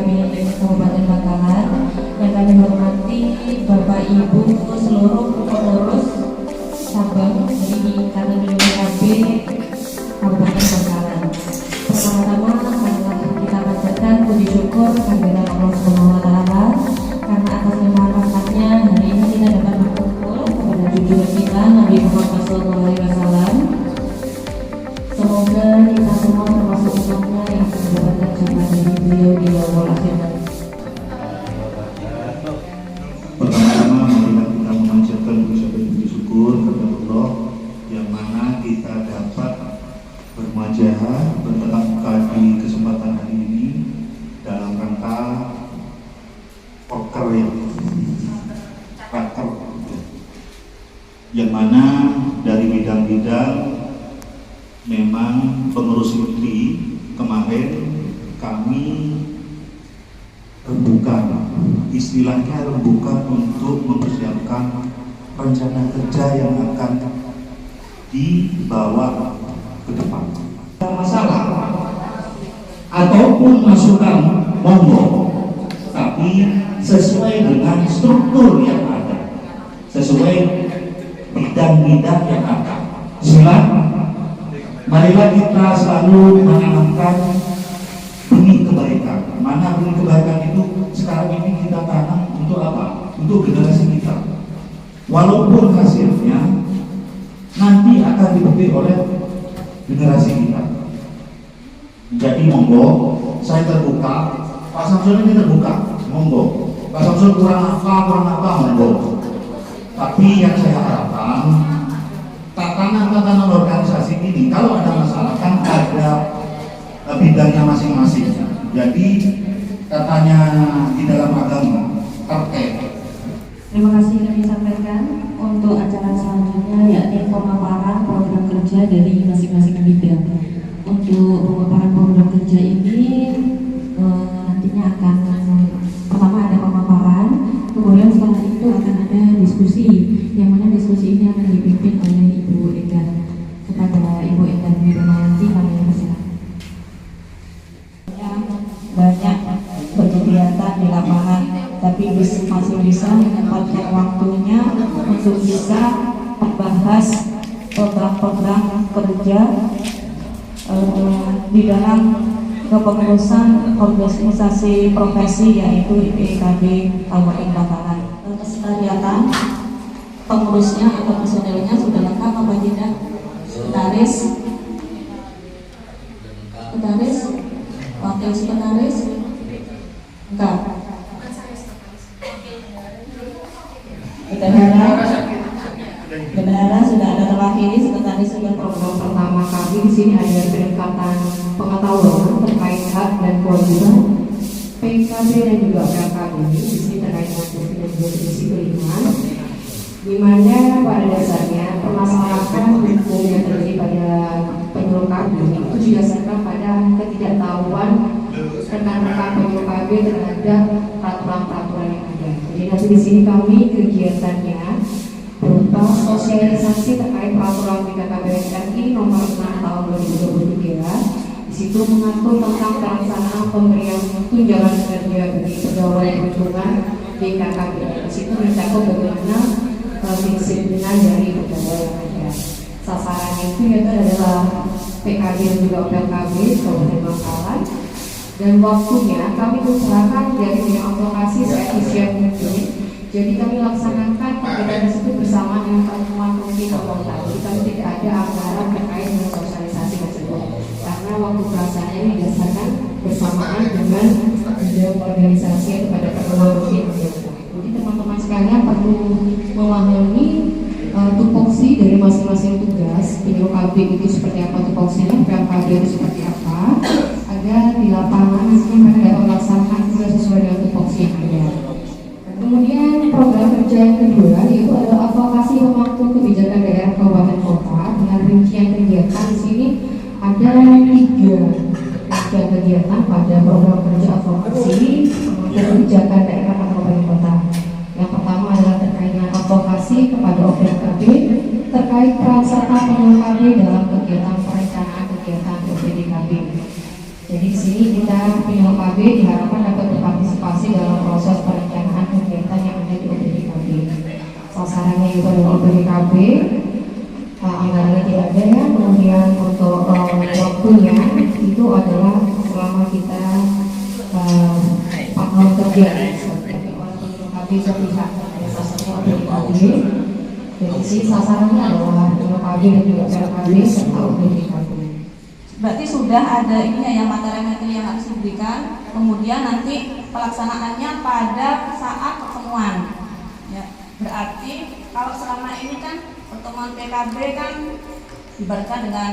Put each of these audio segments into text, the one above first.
Kabinet Teknis Kabupaten Bangkalan, yang kami hormati Bapak Ibu seluruh pengurus cabang dari Ikatan YKB Kabupaten Bangkalan. Pertama-tama marilah kita panjatkan puji syukur kehadirat Allah Subhanahu wa Ta'ala, karena atas nama rahmatnya hari ini kita dapat berkumpul kepada junjungan kita Nabi Muhammad SAW. Semoga kita semua termasuk umatnya yang akan mendapatkan syafaat dari beliau di yaumul akhir. Pertama-tama marilah kita memanjatkan ucapan puji syukur kepada Allah yang mana kita dapat bermuajahah bertetap muka di kesempatan hari ini dalam rangka poker yang mana dari bidang-bidang memang pengurus negeri kemarin kami rembukan, istilahnya rembukan untuk mempersiapkan rencana kerja yang akan dibawa ke depan. Masalah ataupun masukan monggo, tapi sesuai dengan struktur yang ada, sesuai bidang-bidang yang ada. Silakan. Marilah kita selalu menanamkan benih kebaikan. Mana benih kebaikan itu sekarang ini kita tanam untuk apa? Untuk generasi kita. Walaupun hasilnya nanti akan dipetik oleh generasi kita. Jadi monggo, saya terbuka. Pak Samsul ini terbuka. Monggo. Pak Samsul kurang apa, monggo. Tapi yang saya harapkan tatanan organisasi ini kalau ada masalah kan ada bidangnya masing-masing. Jadi katanya di dalam agama terkait. Terima kasih kami sampaikan untuk acara selanjutnya, yakni pemaparan program kerja dari masing-masing bidang. Untuk pemaparan program kerja ini nantinya akan pertama ada pemaparan, kemudian setelah itu akan ada diskusi, yang mana diskusi ini akan dipimpin oleh Ibu Enda. Kepada Ibu Enda Widonayanti kami persilakan. Banyak berkegiatan di lapangan, tapi masih bisa menyempatkan waktunya untuk bisa membahas program-program kerja di dalam kepengurusan organisasi profesi, yaitu IPKB Kabupaten Bangkalan. Kegiatan pengurusnya atau personelnya sudah lengkap apa tidak? Sekretaris, wakil sekretaris, enggak. Bendahara sudah ada terwakili, sekretaris sudah. Program pertama kami di sini ada peningkatan pengetahuan terkait hak dan kewajiban PKB dan juga PKB di sini terkait dengan definisi kelima, di mana pada dasarnya permasalahan hukum yang terjadi pada penyuluh KB itu didasarkan pada ketidaktahuan rekan-rekan penyuluh KB terhadap peraturan-peraturan yang ada. Jadi nanti di sini kami kegiatannya berupa sosialisasi terkait peraturan PKKB RI nomor 6 tahun 2023. Di situ mengatur tentang pelaksanaan pemberian tunjangan kinerja bagi pegawai lingkungan PKKB. Di situ mencakup bagaimana kedisiplinan dari pegawai yang ada. Sasarannya itu yaitu adalah PKB dan juga PKB Kabupaten Bangkalan. Dan waktunya kami usahakan dari pihak advokasi seefisien mungkin. Jadi kami laksanakan kegiatan tersebut bersama dengan teman-teman rutin awal tadi. Kami tidak ada anggaran terkait dengan sosialisasi tersebut, karena waktu pelaksanaannya didasarkan bersamaan dengan bidang organisasi kepada pertemuan rutin. Jadi teman-teman sekalian perlu memahami tupoksi dari masing-masing tugas. Penyuluh KB itu seperti apa tupoksinya, PKB itu seperti apa, agar di lapangan mereka dapat melaksanakan tugas sesuai dengan tupoksi yang ada. Kemudian program kerja yang kedua yaitu adalah advokasi pemangku kebijakan daerah kabupaten kota. Dengan rincian kegiatan di sini ada 3 kegiatan pada program kerja advokasi kebijakan daerah kabupaten kota. Yang pertama adalah terkait dengan advokasi kepada OPDKB terkait peran serta penyuluh KB dalam kegiatan perencanaan kegiatan OPDKB. Jadi di sini kita penyuluh KB diharapkan dapat sasarannya juga dengan BPKB, anggarannya tidak ada ya. Kemudian untuk waktunya itu adalah selama kita 4 tahun kerja sebagai orang BPKB sepihak ada sasaran BPKB. Jadi sih sasarannya adalah BPKB dan juga BPKB serta BPKB. Berarti sudah ada ininya ya, materi-materi yang harus diberikan, kemudian nanti pelaksanaannya pada saat pertemuan. Ya, berarti kalau selama ini kan pertemuan PKB kan dibarkan dengan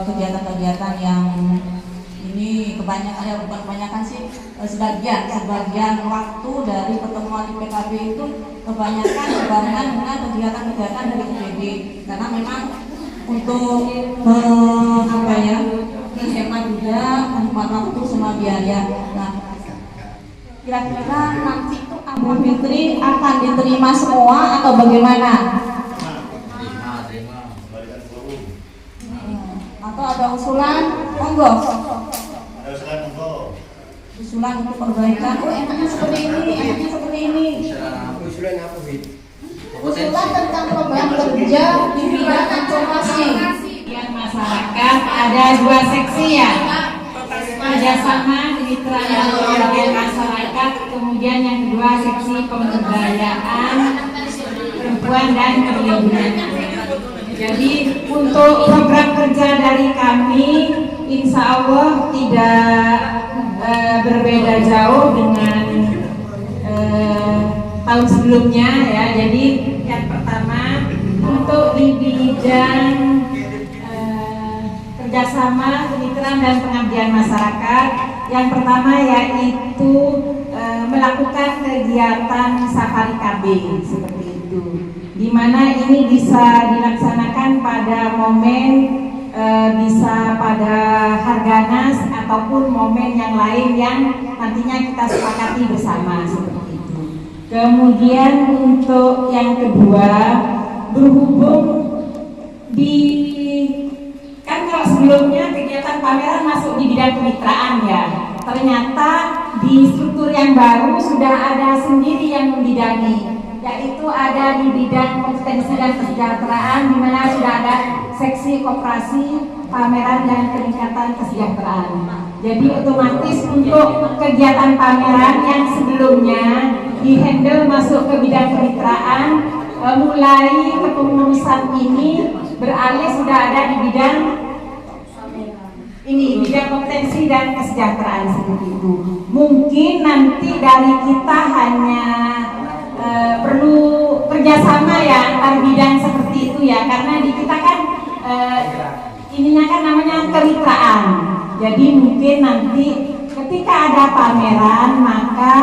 kegiatan-kegiatan yang ini kebanyakan ya, bukan kebanyakan sih, sebagian waktu dari pertemuan di PKB itu kebanyakan dibarengan dengan kegiatan-kegiatan dari UPD, karena memang untuk menghemat juga, menghemat waktu sama biaya. Nah, kira-kira nanti itu Abang Fitri akan diterima semua atau bagaimana? Atau ada usulan? Monggo. Usulan untuk perbaikan. Oh, enaknya seperti ini, enaknya seperti ini. Usulan apa, Fit? Usulan tentang program kerja di bidang informasi. Masyarakat ada 2 seksi ya, kerjasama kemitraan dengan masyarakat, kemudian yang kedua seksi pemberdayaan perempuan dan perlindungan. Jadi untuk program kerja dari kami insya Allah tidak berbeda jauh dengan tahun sebelumnya ya. Jadi yang pertama untuk di bidang kerjasama, kemitraan dan pengabdian masyarakat, yang pertama yaitu melakukan kegiatan safari KB seperti itu, di mana ini bisa dilaksanakan pada momen bisa pada Harganas ataupun momen yang lain yang nantinya kita sepakati bersama seperti itu. Kemudian untuk yang kedua, berhubung kan kalau sebelumnya kegiatan pameran masuk di bidang kemitraan ya, ternyata di struktur yang baru sudah ada sendiri yang membidangi, yaitu ada di bidang kompetensi dan kesejahteraan, di mana sudah ada seksi koperasi, pameran dan peningkatan kesejahteraan. Jadi otomatis untuk kegiatan pameran yang sebelumnya dihandle masuk ke bidang kemitraan, mulai kepengurusan ini beralih sudah ada di bidang ini, bidang kompetensi dan kesejahteraan seperti itu. Mungkin nanti dari kita hanya perlu kerjasama ya antar bidang seperti itu ya, karena di kita kan ininya kan namanya kemitraan. Jadi mungkin nanti ketika ada pameran maka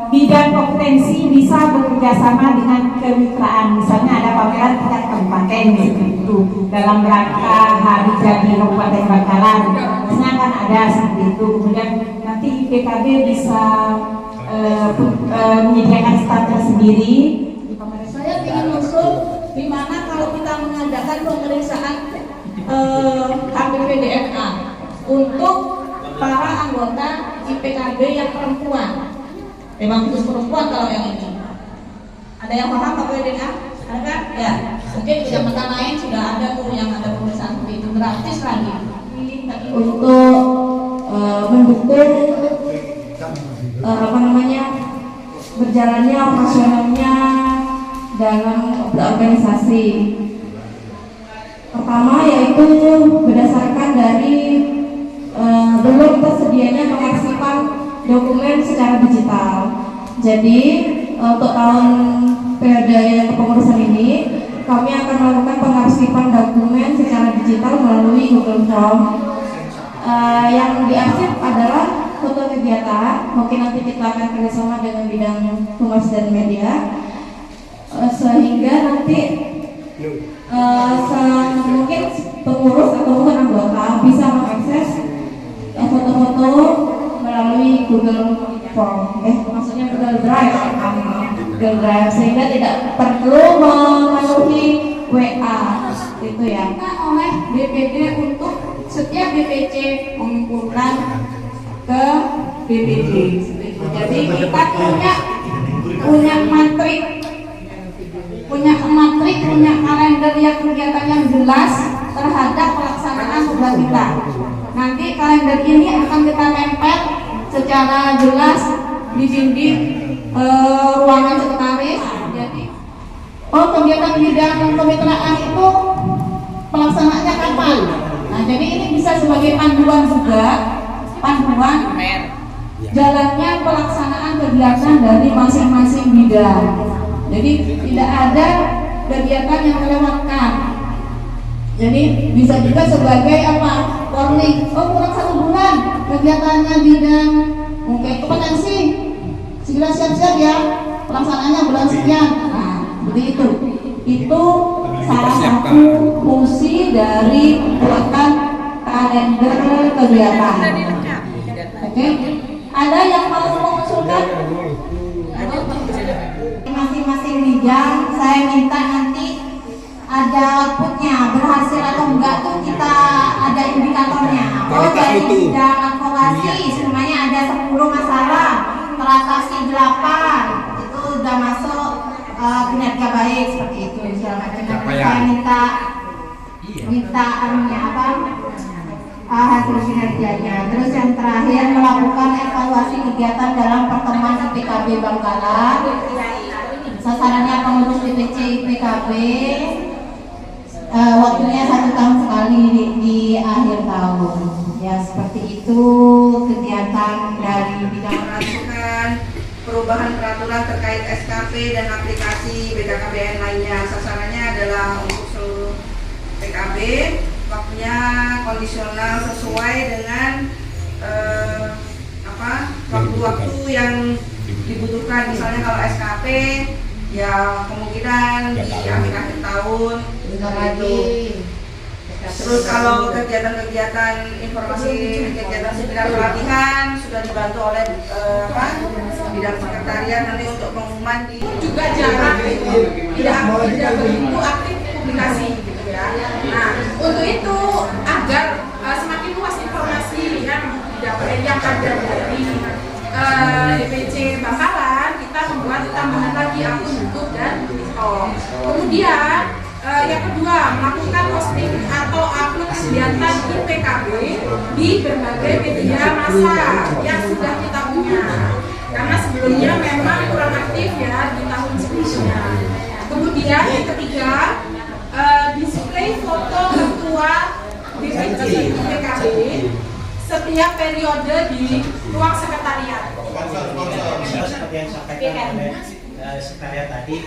bidang kompetensi bisa bekerjasama dengan kemitraan. Misalnya ada pameran tingkat kabupaten itu dalam rangka hari jadi Kabupaten Bangkalan, misalnya kan ada seperti itu. Kemudian nanti IPKB bisa menyediakan starter sendiri. Saya ingin usul di mana kalau kita mengadakan pemeriksaan HPP-DNA untuk para anggota IPKB yang perempuan. Memang khusus perempuan kalau yang ini. Ada yang paham HPP-DNA? Ada kan? Ya. Mungkin kecamatan lain sudah ada tuh yang ada pemeriksaan seperti itu, gratis lagi. Untuk mendukung berjalannya operasionalnya dalam berorganisasi. Pertama yaitu berdasarkan dari belum tersedianya pengarsipan dokumen secara digital. Jadi untuk tahun periode kepengurusan ini kami akan melakukan pengarsipan dokumen secara digital melalui Google Form. Yang diarsip adalah foto kegiatan. Mungkin nanti kita akan kerjasama dengan bidang humas dan media, sehingga nanti mungkin pengurus atau anggota bisa mengakses foto-foto melalui Google Form, maksudnya Google Drive, sehingga tidak perlu memenuhi WA itu ya. Oleh BPD untuk setiap BPC mengumpulkan ke BPD. Jadi kita punya punya matrik, punya kalender yang kegiatan yang jelas terhadap pelaksanaan tugas kita. Nanti kalender ini akan kita tempel secara jelas di dinding ruangan sekretaris. Jadi, kegiatan bidang kemitraan itu pelaksanaannya kapan? Nah, jadi ini bisa sebagai panduan juga, jalannya pelaksanaan kegiatan dari masing-masing bidang. Jadi tidak ada kegiatan yang terlewatkan. Jadi bisa juga sebagai apa? Warning. Kurang 1 bulan kegiatannya bidang mungkin kompetensi. Segera siap-siap ya. Pelaksanaannya bulan sekian. Nah, seperti itu. Itu salah satu fungsi dari pembuatan kalender kegiatan. Oke. Ada yang mau mengusulkan? Masing-masing bidang saya minta nanti ada outputnya, berhasil atau enggak tuh kita ada indikatornya. Dari bidang advokasi semuanya ada 10 masalah, teratasi 8, itu udah masuk kinerja baik seperti itu segala macam. Saya minta anunya apa? Hasil kinerjanya. Terus yang terakhir melakukan evaluasi kegiatan dalam pertemuan IPKB Bangkalan. Sasarannya pengurus DPC IPKB. Waktunya 1 tahun sekali di akhir tahun. Ya seperti itu kegiatan dari bidang melakukan perubahan peraturan terkait SKP dan aplikasi BKKBN lainnya. Sasarannya adalah untuk seluruh PKB. Waktunya kondisional sesuai dengan waktu-waktu yang dibutuhkan. Misalnya kalau SKP ya kemungkinan di akhir tahun lagi. Terus kalau kegiatan-kegiatan informasi, kegiatan seminar pelatihan sudah dibantu oleh bidang sekretariat nanti untuk pengumuman di Juga jarang tidak begitu aktif publikasi gitu ya. Nah, untuk itu agar semakin luas informasi yang didapat yang ada dari DPC Bangkalan, kita membuat tambahan lagi akun YouTube dan TikTok. Kemudian yang kedua, melakukan posting atau upload kegiatan IPKB di berbagai media massa yang sudah kita punya. Karena sebelumnya memang kurang aktif ya di tahun sebelumnya. Kemudian yang ketiga, display foto ketua DPC IPKB setiap periode di ruang sekretariat. Seperti yang disampaikan oleh sekretariat tadi,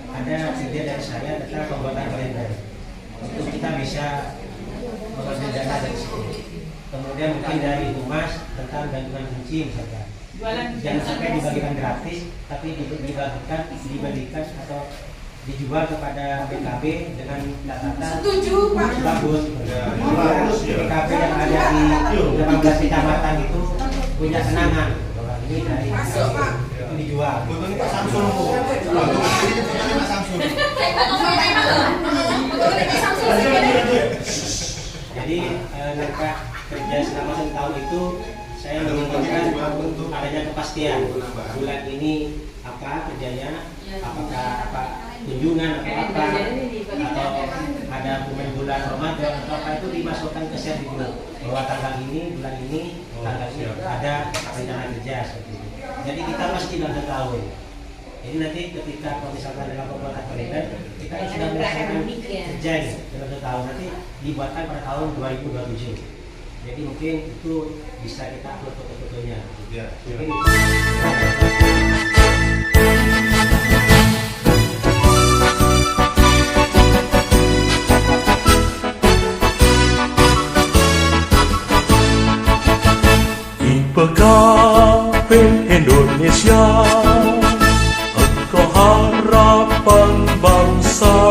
ada ide dari saya tentang pembuatan kalender. Itu kita bisa mengambil dana dari situ. Kemudian mungkin dari humas tentang gantungan kunci misalnya. Jangan sampai dibagikan gratis, tapi dibagikan atau dijual kepada BKB dengan catatan. Setuju Pak. Bagus. BKB yang ada di 18 kecamatan itu punya kenangan. Bahwa ini dari Masuk Pak. itu dijual. Jadi langkah kerja selama 1 tahun itu saya menginginkan adanya kepastian bulan ini apa kerjanya, apakah kunjungan atau ada bulan Ramadan atau apa itu dimasukkan ke schedule bahwa tanggal ini bulan ini tanggal ini ada rencana kerja seperti itu. Jadi kita pasti dalam 1 tahun. Jadi nanti ketika kalau misalkan dalam pembuatan kalender kita sudah melaksanakan kerja dalam 1 tahun, nanti dibuatkan pada tahun 2027. Jadi mungkin itu bisa kita upload foto-fotonya. Mungkin IPKB Indonesia, engkau harapan bangsa.